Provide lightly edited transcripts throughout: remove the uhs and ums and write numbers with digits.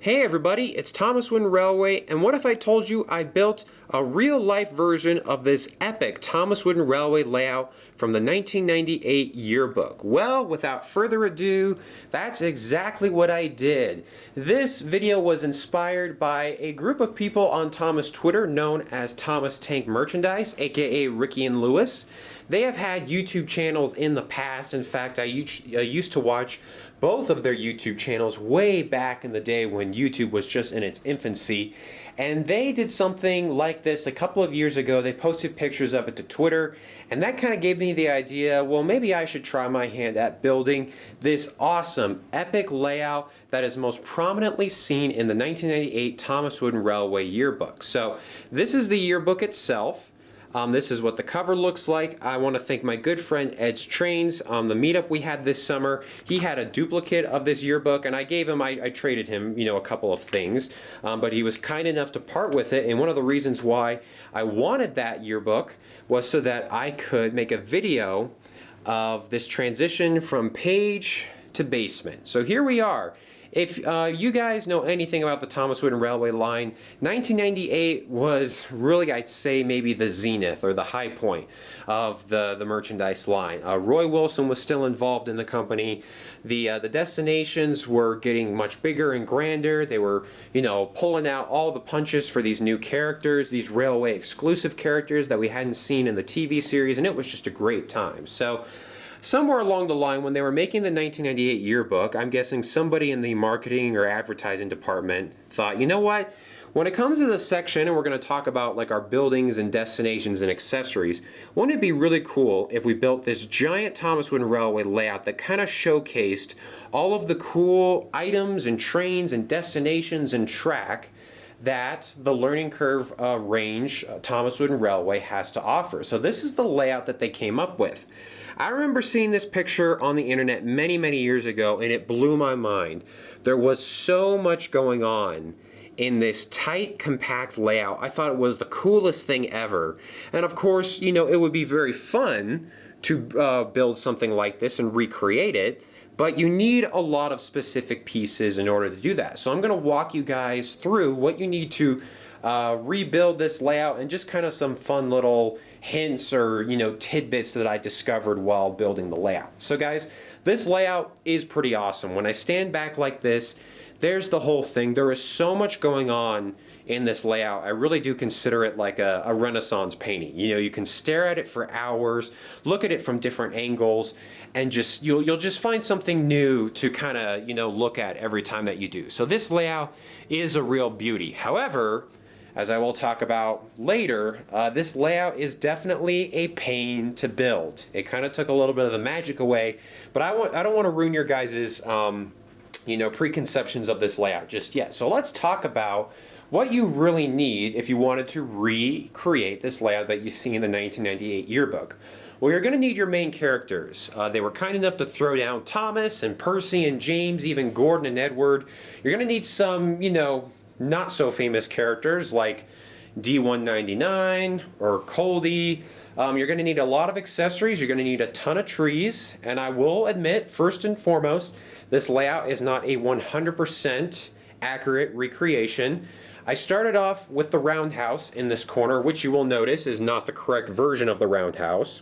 Hey everybody, it's Thomas Wooden Railway, and what if I told you I built a real-life version of this epic Thomas Wooden Railway layout from the 1998 yearbook? Well, without further ado, that's exactly what I did. This video was inspired by a group of people on Thomas Twitter known as Thomas Tank Merchandise, aka Ricky and Lewis. They have had YouTube channels in the past. In fact, I used to watch both of their YouTube channels way back in the day when YouTube was just in its infancy. And they did something like this a couple of years ago. They posted pictures of it to Twitter, and that kind of gave me the idea, well, maybe I should try my hand at building this awesome, epic layout that is most prominently seen in the 1998 Thomas Wooden Railway yearbook. So this is the yearbook itself. This is what the cover looks like. I want to thank my good friend Ed's Trains. The meetup we had this summer, he had a duplicate of this yearbook, and I traded him, a couple of things, but he was kind enough to part with it. And one of the reasons why I wanted that yearbook was so that I could make a video of this transition from page to basement. So here we are. If you guys know anything about the Thomas Wooden Railway line, 1998 was really, I'd say, maybe the zenith or the high point of the merchandise line. Roy Wilson was still involved in the company. The destinations were getting much bigger and grander. They were, pulling out all the punches for these new characters, these railway exclusive characters that we hadn't seen in the TV series, and it was just a great time. So somewhere along the line, when they were making the 1998 yearbook, I'm guessing somebody in the marketing or advertising department thought, you know what? When it comes to this section, and we're going to talk about like our buildings and destinations and accessories, wouldn't it be really cool if we built this giant Thomas Wooden Railway layout that kind of showcased all of the cool items and trains and destinations and track that the learning curve range Thomas Wooden Railway has to offer. So this is the layout that they came up with. I remember seeing this picture on the internet many, many years ago, and it blew my mind. There was so much going on in this tight, compact layout. I thought it was the coolest thing ever. And of course, it would be very fun to build something like this and recreate it, but you need a lot of specific pieces in order to do that. So I'm going to walk you guys through what you need to rebuild this layout and just kind of some fun little hints or tidbits that I discovered while building the layout. So guys, this layout is pretty awesome. When I stand back like this, there's the whole thing. There is so much going on in this layout. I really do consider it like a Renaissance painting. You can stare at it for hours, look at it from different angles, and you'll just find something new to kind of look at every time that you do. So this layout is a real beauty. However, as I will talk about later, this layout is definitely a pain to build. It kind of took a little bit of the magic away, but I don't want to ruin your guys's preconceptions of this layout just yet. So let's talk about what you really need if you wanted to recreate this layout that you see in the 1998 yearbook. Well, you're going to need your main characters. They were kind enough to throw down Thomas and Percy and James, even Gordon and Edward. You're going to need some, not so famous characters like D199 or Coldy. You're going to need a lot of accessories. You're going to need a ton of trees. And I will admit, first and foremost, this layout is not a 100% accurate recreation. I started off with the roundhouse in this corner, which you will notice is not the correct version of the roundhouse.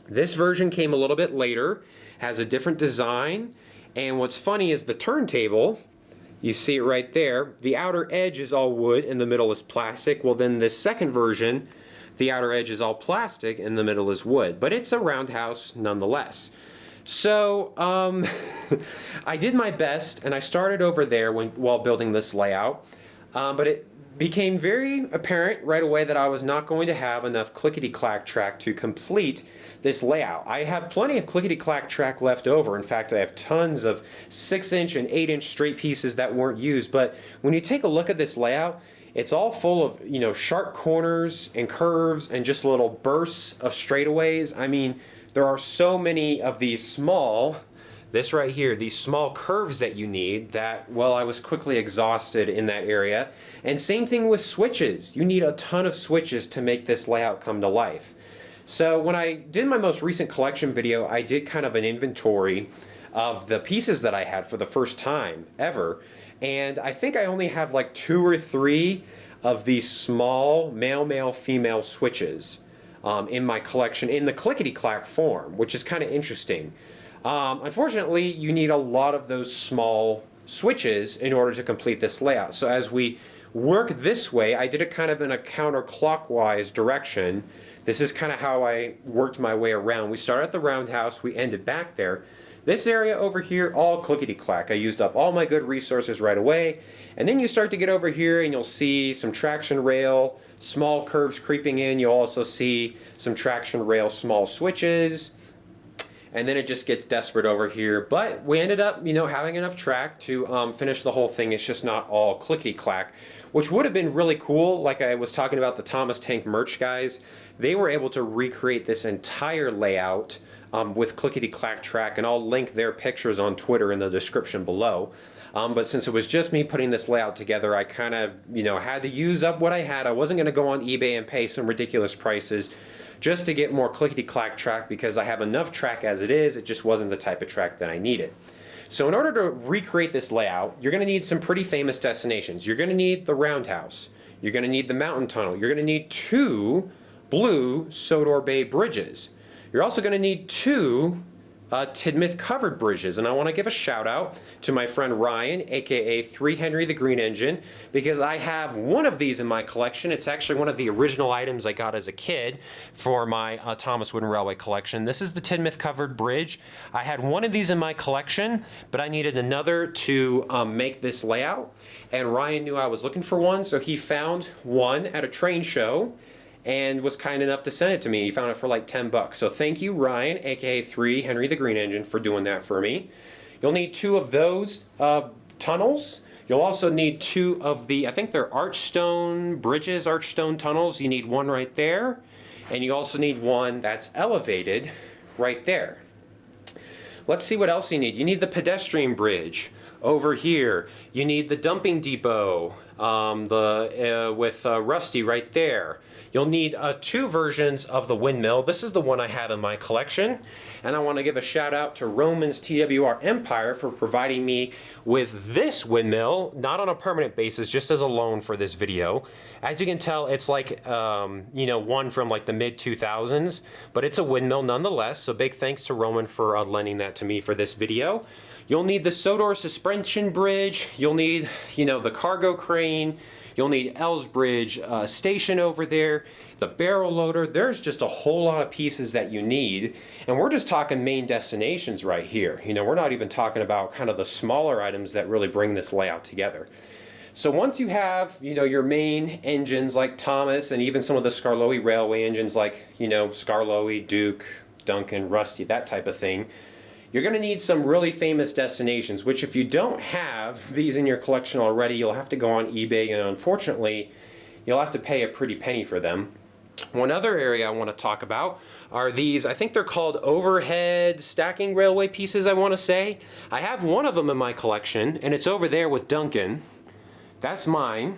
This version came a little bit later, has a different design, and what's funny is the turntable, you see it right there, the outer edge is all wood and the middle is plastic. Well, then this second version, the outer edge is all plastic and the middle is wood, but it's a roundhouse nonetheless. So I did my best, and I started over there while building this layout, but it became very apparent right away that I was not going to have enough clickety-clack track to complete this layout. I have plenty of clickety-clack track left over. In fact, I have tons of 6-inch and 8-inch straight pieces that weren't used, but when you take a look at this layout, it's all full of sharp corners and curves and just little bursts of straightaways. I mean, there are so many of these this right here, these small curves that you need that, well, I was quickly exhausted in that area. And same thing with switches. You need a ton of switches to make this layout come to life. So when I did my most recent collection video, I did kind of an inventory of the pieces that I had for the first time ever. And I think I only have like 2 or 3 of these small male, female switches in my collection in the clickety-clack form, which is kind of interesting. Unfortunately, you need a lot of those small switches in order to complete this layout. So as we work this way, I did it kind of in a counterclockwise direction. This is kind of how I worked my way around. We started at the roundhouse, we ended back there. This area over here, all clickety-clack. I used up all my good resources right away. And then you start to get over here and you'll see some traction rail, small curves creeping in. You'll also see some traction rail, small switches. And then it just gets desperate over here. But we ended up, having enough track to finish the whole thing. It's just not all clickety-clack, which would have been really cool. Like I was talking about the Thomas Tank merch guys, they were able to recreate this entire layout with clickety-clack track, and I'll link their pictures on Twitter in the description below. But since it was just me putting this layout together, I kind of, had to use up what I had. I wasn't going to go on eBay and pay some ridiculous prices just to get more clickety-clack track, because I have enough track as it is. It just wasn't the type of track that I needed. So in order to recreate this layout, you're going to need some pretty famous destinations. You're going to need the roundhouse. You're going to need the mountain tunnel. You're going to need 2 blue Sodor Bay bridges. You're also going to need 2 Tidmouth covered bridges, and I want to give a shout out to my friend Ryan, aka 3 Henry the Green Engine, because I have one of these in my collection. It's actually one of the original items I got as a kid for my Thomas Wooden Railway collection. This is the Tidmouth covered bridge. I had one of these in my collection, but I needed another to make this layout, and Ryan knew I was looking for one, so he found one at a train show and was kind enough to send it to me. He found it for like 10 bucks. So thank you, Ryan, aka 3 Henry the Green Engine, for doing that for me. You'll need 2 of those tunnels. You'll also need 2 of the, I think they're archstone bridges, archstone tunnels. You need one right there. And you also need one that's elevated right there. Let's see what else you need. You need the pedestrian bridge over here. You need the dumping depot with Rusty right there. You'll need 2 versions of the windmill. This is the one I have in my collection. And I want to give a shout out to Roman's TWR Empire for providing me with this windmill, not on a permanent basis, just as a loan for this video. As you can tell, it's like, one from like the mid-2000s, but it's a windmill nonetheless. So big thanks to Roman for lending that to me for this video. You'll need the Sodor suspension bridge. You'll need, the cargo crane. You'll need Elsbridge station over there, the barrel loader. There's just a whole lot of pieces that you need. And we're just talking main destinations right here. We're not even talking about kind of the smaller items that really bring this layout together. So once you have, your main engines like Thomas, and even some of the Skarloey Railway engines like, Skarloey, Duke, Duncan, Rusty, that type of thing, you're going to need some really famous destinations, which if you don't have these in your collection already, you'll have to go on eBay, and unfortunately, you'll have to pay a pretty penny for them. One other area I want to talk about are these, I think they're called overhead stacking railway pieces, I want to say. I have one of them in my collection, and it's over there with Duncan. That's mine.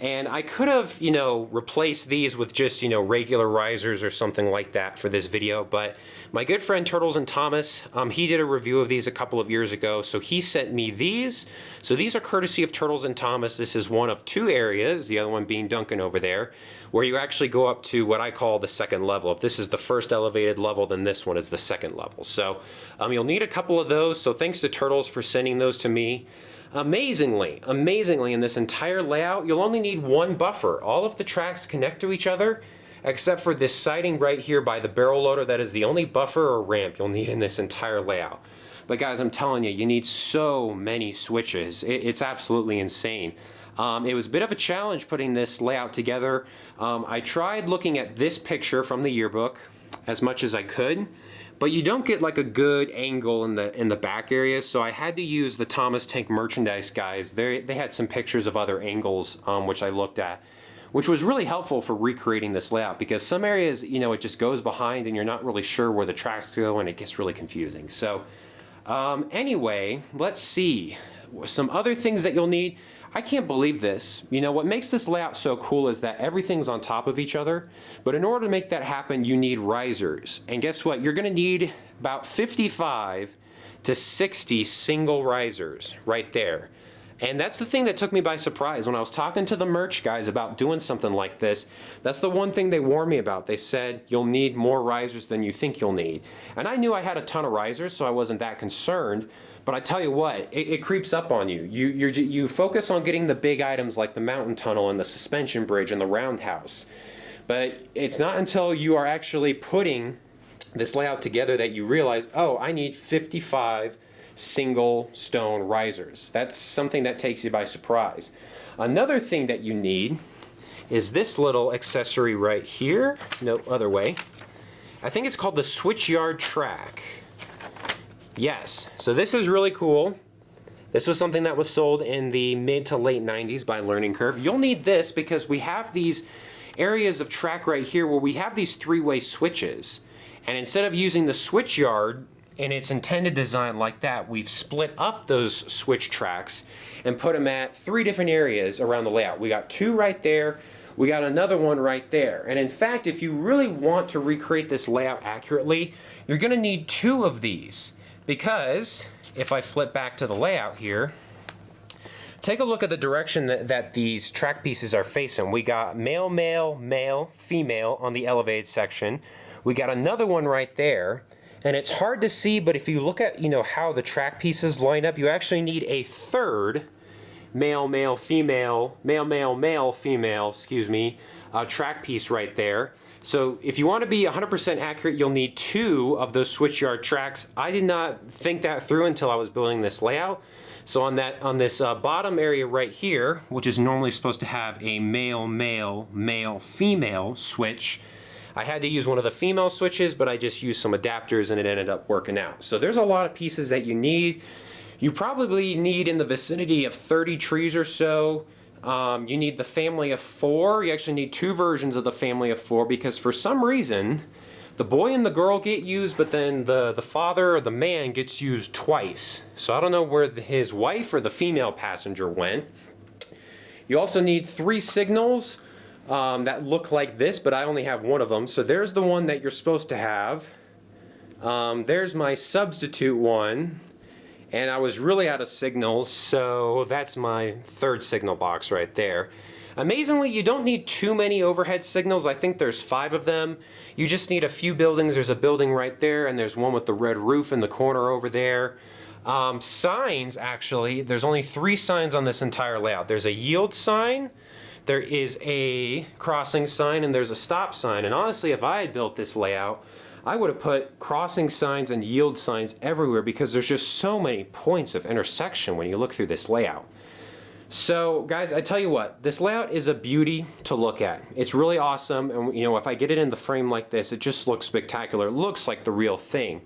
And I could have, replaced these with just, regular risers or something like that for this video. But my good friend Turtles and Thomas, he did a review of these a couple of years ago. So he sent me these. So these are courtesy of Turtles and Thomas. This is one of 2 areas, the other one being Duncan over there, where you actually go up to what I call the second level. If this is the first elevated level, then this one is the second level. So you'll need a couple of those. So thanks to Turtles for sending those to me. Amazingly, in this entire layout, you'll only need 1 buffer. All of the tracks connect to each other, except for this siding right here by the barrel loader. That is the only buffer or ramp you'll need in this entire layout. But guys, I'm telling you, you need so many switches. It's absolutely insane. It was a bit of a challenge putting this layout together. I tried looking at this picture from the yearbook as much as I could, but you don't get like a good angle in the back area, so I had to use the Thomas Tank merchandise guys. They had some pictures of other angles which I looked at, which was really helpful for recreating this layout, because some areas, it just goes behind and you're not really sure where the tracks go, and it gets really confusing. So anyway, let's see. Some other things that you'll need. I can't believe this. What makes this layout so cool is that everything's on top of each other, but in order to make that happen, you need risers. And guess what? You're gonna need about 55 to 60 single risers right there. And that's the thing that took me by surprise. When I was talking to the merch guys about doing something like this, that's the one thing they warned me about. They said, you'll need more risers than you think you'll need. And I knew I had a ton of risers, so I wasn't that concerned. But I tell you what, it creeps up on you. You focus on getting the big items like the mountain tunnel and the suspension bridge and the roundhouse. But it's not until you are actually putting this layout together that you realize, oh, I need 55 single stone risers. That's something that takes you by surprise. Another thing that you need is this little accessory right here. No, other way. I think it's called the switch yard track. Yes, so this is really cool. This was something that was sold in the mid to late 90s by Learning Curve. You'll need this because we have these areas of track right here where we have these three-way switches. And instead of using the switch yard in its intended design like that, we've split up those switch tracks and put them at 3 different areas around the layout. We got 2 right there, we got another one right there. And in fact, if you really want to recreate this layout accurately, you're gonna need 2 of these, because if I flip back to the layout here, take a look at the direction that these track pieces are facing. We got male, male, male, female on the elevated section. We got another one right there. And it's hard to see, but if you look at, how the track pieces line up, you actually need a third male, male, female, male, male, male, female, track piece right there. So if you want to be 100% accurate, you'll need 2 of those switch yard tracks. I did not think that through until I was building this layout. So on this bottom area right here, which is normally supposed to have a male, male, male, female switch, I had to use one of the female switches, but I just used some adapters and it ended up working out. So there's a lot of pieces that you need. You probably need in the vicinity of 30 trees or so. You need the family of 4. You actually need 2 versions of the family of 4 because for some reason, the boy and the girl get used, but then the father or the man gets used twice. So I don't know where his wife or the female passenger went. You also need 3 signals. That look like this, but I only have one of them. So there's the one that you're supposed to have. There's my substitute one. And I was really out of signals, so that's my 3rd signal box right there. Amazingly, you don't need too many overhead signals. I think there's 5 of them. You just need a few buildings. There's a building right there, and there's one with the red roof in the corner over there. Signs, actually, there's only 3 signs on this entire layout. There's a yield sign, there is a crossing sign, and there's a stop sign. And honestly, if I had built this layout, I would have put crossing signs and yield signs everywhere because there's just so many points of intersection when you look through this layout. So guys, I tell you what, this layout is a beauty to look at. It's really awesome, and if I get it in the frame like this, it just looks spectacular. It looks like the real thing,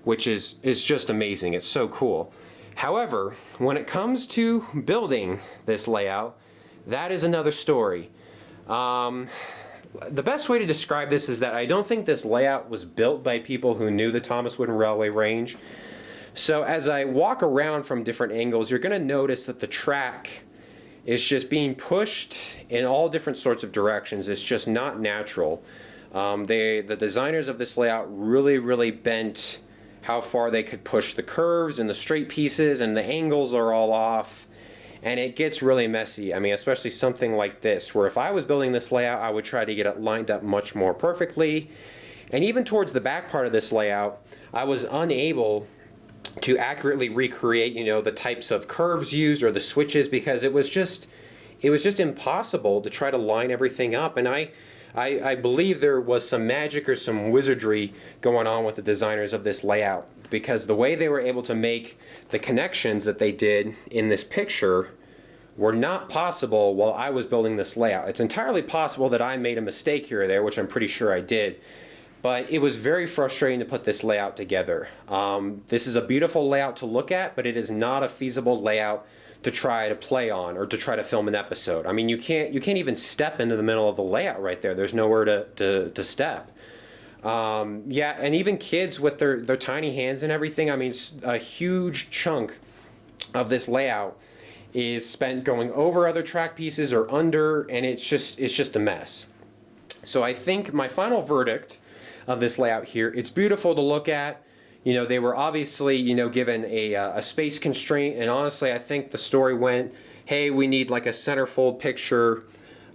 which is just amazing. It's so cool. However, when it comes to building this layout, that is another story. The best way to describe this is that I don't think this layout was built by people who knew the Thomas Wooden Railway range. So as I walk around from different angles, you're going to notice that the track is just being pushed in all different sorts of directions. It's just not natural. The designers of this layout really bent how far they could push the curves and the straight pieces, and the angles are all off. And it gets really messy. I mean, especially something like this, where if I was building this layout, I would try to get it lined up much more perfectly. And even towards the back part of this layout, I was unable to accurately recreate, the types of curves used or the switches, because it was just impossible to try to line everything up. And I believe there was some magic or some wizardry going on with the designers of this layout, because the way they were able to make the connections that they did in this picture were not possible while I was building this layout. It's entirely possible that I made a mistake here or there, which I'm pretty sure I did, but it was very frustrating to put this layout together. This is a beautiful layout to look at, but it is not a feasible layout to try to play on or to try to film an episode. I mean, you can't even step into the middle of the layout right there. There's nowhere to step. Yeah, and even kids with their tiny hands and everything, I mean, a huge chunk of this layout is spent going over other track pieces or under, and it's just a mess. So I think my final verdict of this layout here, it's beautiful to look at. they were obviously, given a space constraint, and honestly, I think the story went, hey, we need like a centerfold picture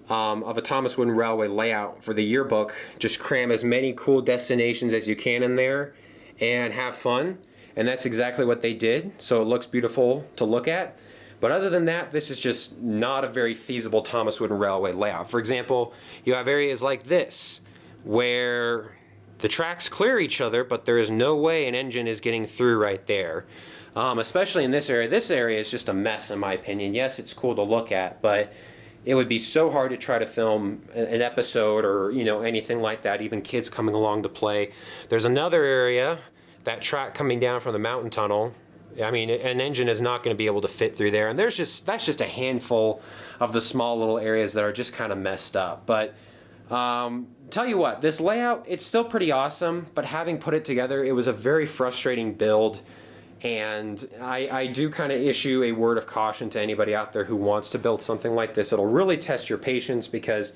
of a Thomas Wooden Railway layout for the yearbook. Just cram as many cool destinations as you can in there and have fun. And that's exactly what they did. So it looks beautiful to look at. But other than that, this is just not a very feasible Thomas Wooden Railway layout. For example, you have areas like this where the tracks clear each other, but there is no way an engine is getting through right there. Especially in this area. This area is just a mess in my opinion. Yes, it's cool to look at, but it would be so hard to try to film an episode or anything like that, even kids coming along to play. There's another area, that track coming down from the mountain tunnel. I mean, an engine is not going to be able to fit through there, and that's just a handful of the small little areas that are just kind of messed up. But tell you what, this layout, it's still pretty awesome, but having put it together, it was a very frustrating build. And I do kind of issue a word of caution to anybody out there who wants to build something like this. It'll really test your patience because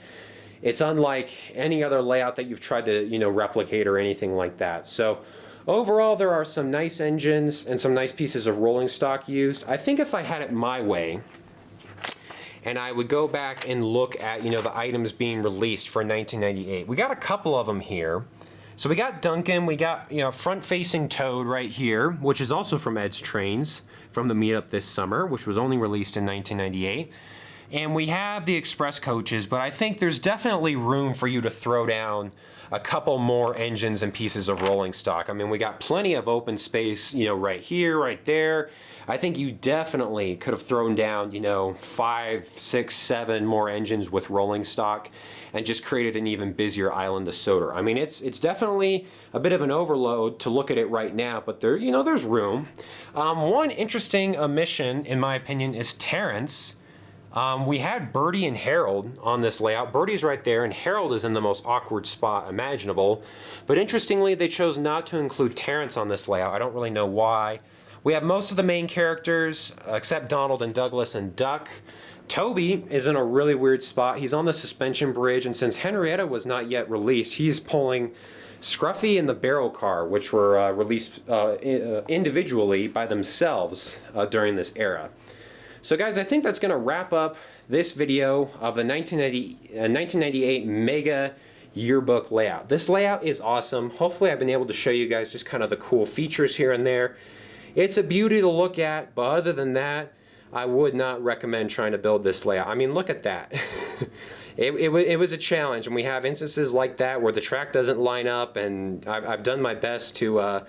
it's unlike any other layout that you've tried to replicate or anything like that. So overall, there are some nice engines and some nice pieces of rolling stock used. I think if I had it my way, and I would go back and look at the items being released for 1998. We got a couple of them here. So we got Duncan, we got front-facing Toad right here, which is also from Ed's Trains from the meetup this summer, which was only released in 1998. And we have the express coaches, but I think there's definitely room for you to throw down a couple more engines and pieces of rolling stock. I mean, we got plenty of open space, right here, right there. I think you definitely could have thrown down, 5, 6, 7 more engines with rolling stock and just created an even busier island of Soder. I mean, it's definitely a bit of an overload to look at it right now, but there, there's room. One interesting omission, in my opinion, is Terrence. We had Birdie and Harold on this layout. Birdie's right there, and Harold is in the most awkward spot imaginable. But interestingly, they chose not to include Terrence on this layout. I don't really know why. We have most of the main characters, except Donald and Douglas and Duck. Toby is in a really weird spot. He's on the suspension bridge, and since Henrietta was not yet released, he's pulling Scruffy and the Barrel Car, which were released individually by themselves during this era. So guys, I think that's going to wrap up this video of the 1998 Mega Yearbook layout. This layout is awesome. Hopefully I've been able to show you guys just kind of the cool features here and there. It's a beauty to look at, but other than that, I would not recommend trying to build this layout. I mean, look at that. It was a challenge, and we have instances like that where the track doesn't line up, and I've done my best to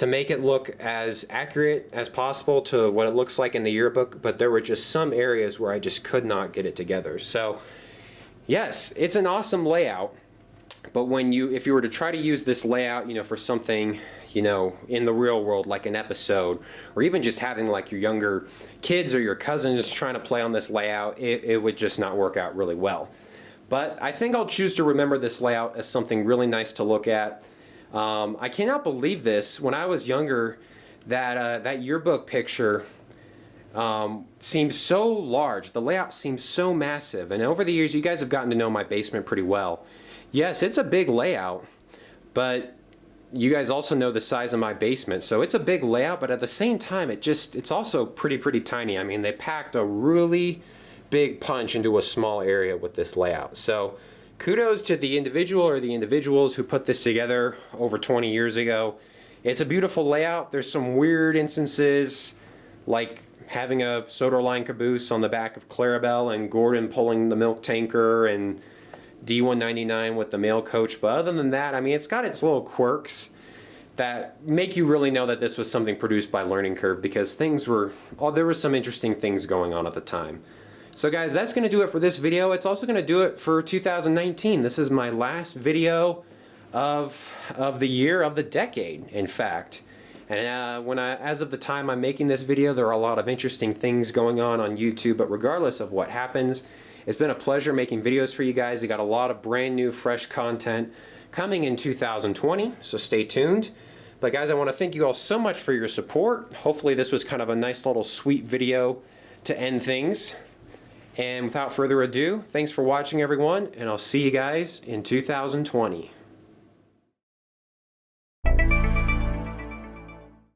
make it look as accurate as possible to what it looks like in the yearbook, but there were just some areas where I just could not get it together. So yes, it's an awesome layout, but if you were to try to use this layout, for something, in the real world, like an episode, or even just having like your younger kids or your cousins trying to play on this layout, it would just not work out really well. But I think I'll choose to remember this layout as something really nice to look at. I cannot believe this. When I was younger, that yearbook picture seems so large. The layout seems so massive. And over the years, you guys have gotten to know my basement pretty well. Yes, it's a big layout, but you guys also know the size of my basement. So it's a big layout, but at the same time, it's also pretty tiny. I mean, they packed a really big punch into a small area with this layout. So kudos to the individual or the individuals who put this together over 20 years ago. It's a beautiful layout. There's some weird instances, like having a Soder line caboose on the back of Clarabelle and Gordon pulling the milk tanker and D199 with the mail coach. But other than that, I mean, it's got its little quirks that make you really know that this was something produced by Learning Curve, because there were some interesting things going on at the time. So guys, that's going to do it for this video. It's also going to do it for 2019. This is my last video of the year, of the decade, in fact. And as of the time I'm making this video, there are a lot of interesting things going on YouTube, but regardless of what happens, it's been a pleasure making videos for you guys. I got a lot of brand new, fresh content coming in 2020, so stay tuned. But guys, I want to thank you all so much for your support. Hopefully this was kind of a nice little sweet video to end things. And without further ado, thanks for watching everyone, and I'll see you guys in 2020.